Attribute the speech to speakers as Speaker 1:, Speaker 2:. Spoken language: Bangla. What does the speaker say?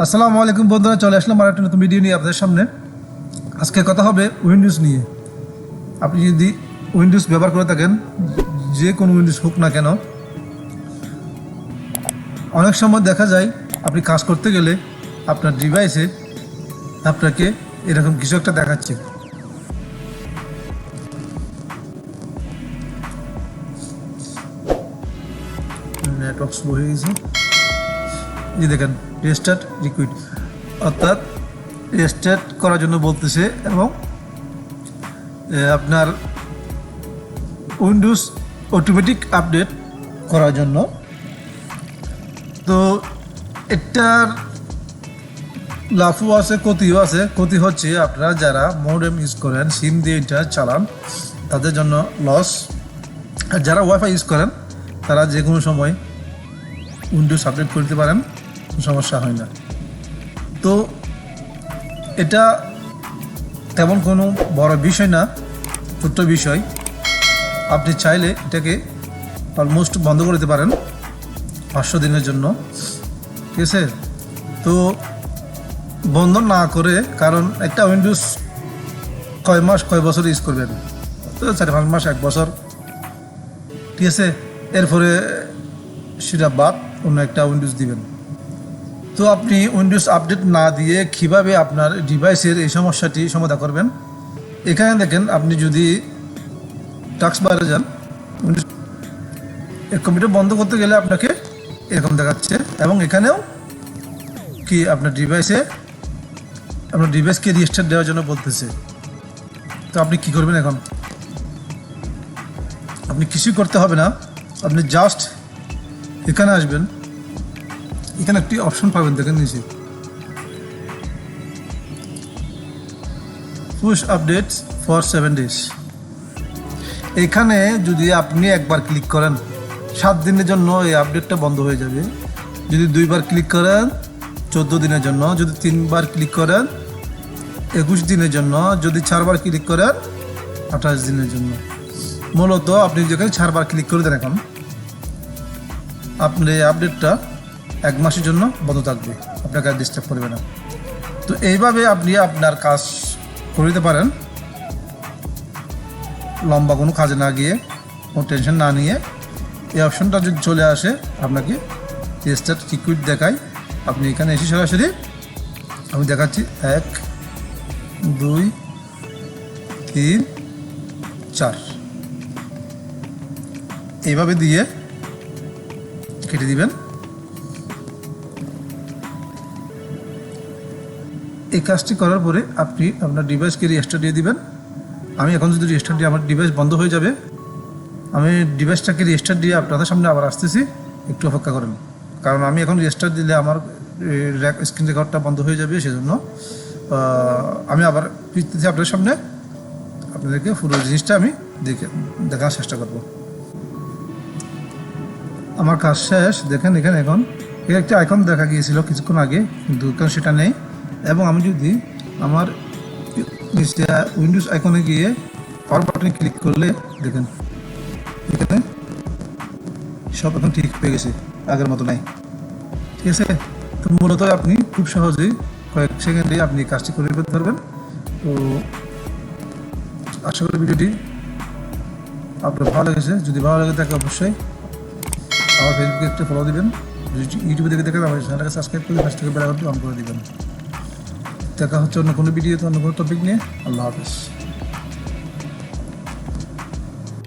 Speaker 1: আসসালামু আলাইকুম বন্ধুরা, চলে আসলাম আর একটা নতুন ভিডিও নিয়ে আপনাদের সামনে। আজকে কথা হবে উইন্ডোজ নিয়ে। আপনি যদি উইন্ডোজ ব্যবহার করে থাকেন, যে কোনো উইন্ডোজ হোক না কেন, অনেক সময় দেখা যায় আপনি কাজ করতে গেলে আপনার ডিভাইসে আপনাকে এরকম কিছু একটা দেখাচ্ছে। নেটওয়ার্ক স্লো হয়ে গেছে। এই দেখেন, রেস্টার্ট রিকুইড, অর্থাৎ রেস্টার্ট করার জন্য বলতেছে এবং আপনার উইন্ডোজ অটোমেটিক আপডেট করার জন্য। তো এটার লাভও আছে, ক্ষতিও আছে। ক্ষতি হচ্ছে আপনারা যারা মডেম ইউজ করেন, সিম দিয়ে ইন্টারনেট চালান, তাদের জন্য লস। আর যারা ওয়াইফাই ইউজ করেন তারা যে কোনো সময় উইন্ডোজ আপডেট করতে পারেন, সমস্যা হয় না। তো এটা তেমন কোনো বড় বিষয় না, ছোট্ট বিষয়। আপনি চাইলে এটাকে অলমোস্ট বন্ধ করে দিতে পারেন 500 দিনের জন্য, ঠিক আছে? তো বন্ধ না করে, কারণ একটা উইন্ডোজ কয় মাস কয় বছর ইউজ করবেন, তো 4-5 মাস 1 বছর, ঠিক আছে? এরপরে সেটা বাদ অন্য একটা উইন্ডোজ দিবেন। তো আপনি উইন্ডোজ আপডেট না দিয়ে কীভাবে আপনার ডিভাইসের এই সমস্যাটি সমাধান করবেন? এখানে দেখেন, আপনি যদি টাস্ক বারে যান, উইন্ডোজ কম্পিউটার বন্ধ করতে গেলে আপনাকে এরকম দেখাচ্ছে, এবং এখানেও কি আপনার ডিভাইসকে রিস্টার্ট দেওয়ার জন্য বলতেছে। তো আপনি কি করবেন? এখন আপনি কিছুই করতে হবে না, আপনি জাস্ট এখানে আসবেন। এখানে একটি অপশন পাবেন, দেখেন নিচে, পুশ আপডেটস ফর 7 days। এখানে যদি আপনি একবার ক্লিক করেন, 7 দিনের জন্য এই আপডেটটা বন্ধ হয়ে যাবে। যদি 2বার ক্লিক করেন 14 দিনের জন্য, যদি 3বার ক্লিক করেন 21 দিনের জন্য, যদি 4বার ক্লিক করেন 28 দিনের জন্য। মূলত আপনি যেখানে 4বার ক্লিক করে দেন, এখন আপনার এই আপডেটটা 1 মাসের জন্য বন্ধ থাকবে, আপনাকে আর ডিস্টার্ব করবে না। তো এইভাবে আপনি আপনার কাজ করে দিতে পারেন, লম্বা কোনো কাজে না গিয়ে, কোনো টেনশন না নিয়ে। এই অপশনটা যদি চলে আসে, আপনাকে রেস্টার্ট রিকুইড দেখায়। আপনি এখানে এসে সরাসরি, আমি দেখাচ্ছি, 1 2 3 4 এইভাবে দিয়ে কেটে দিবেন। এই কাজটি করার পরে আপনি আপনার ডিভাইসকে রিস্টার্ট দিয়ে দিবেন। আমি এখন যদি রিস্টার্ট দিই, আমার ডিভাইস বন্ধ হয়ে যাবে। আমি ডিভাইসটাকে রিস্টার্ট দিয়ে আপনাদের সামনে আবার আসতেছি, একটু অপেক্ষা করেন। কারণ আমি এখন রিস্টার্ট দিলে আমার স্ক্রিন রেকর্ডটা বন্ধ হয়ে যাবে, সেজন্য আমি আবার ফিরতেছি আপনাদের সামনে। আপনাদেরকে পুরো জিনিসটা আমি দেখার চেষ্টা করব। আমার কাজ শেষ। দেখেন, এখানে এখন একটা আইকন দেখা গিয়েছিল কিছুক্ষণ আগে, কিন্তু এখন সেটা নেই। এবং আমি যদি আমার উইন্ডোজ আইকনে গিয়ে পাওয়ার বাটনে ক্লিক করলে, দেখেন এখানে সব এখন ঠিক হয়ে গেছে, আগের মতো নাই, ঠিক আছে? তো মূলত আপনি খুব সহজেই কয়েক সেকেন্ডে আপনি কাজটি করে ফেলতে পারবেন। তো আশা করি ভিডিওটি আপনার ভালো লেগেছে। যদি ভালো লাগে থাকে অবশ্যই আমার ফেসবুকে একটা ফলো দিবেন। যদি ইউটিউবে দেখে দেখেন, আমার চ্যানেলটাকে সাবস্ক্রাইব করে পাশ থেকে বেল আইকনটি অন করে দিবেন। দেখা হচ্ছে অন্য কোনো ভিডিওতে, অন্য কোনো টপিক নিয়ে। আল্লাহ হাফেজ।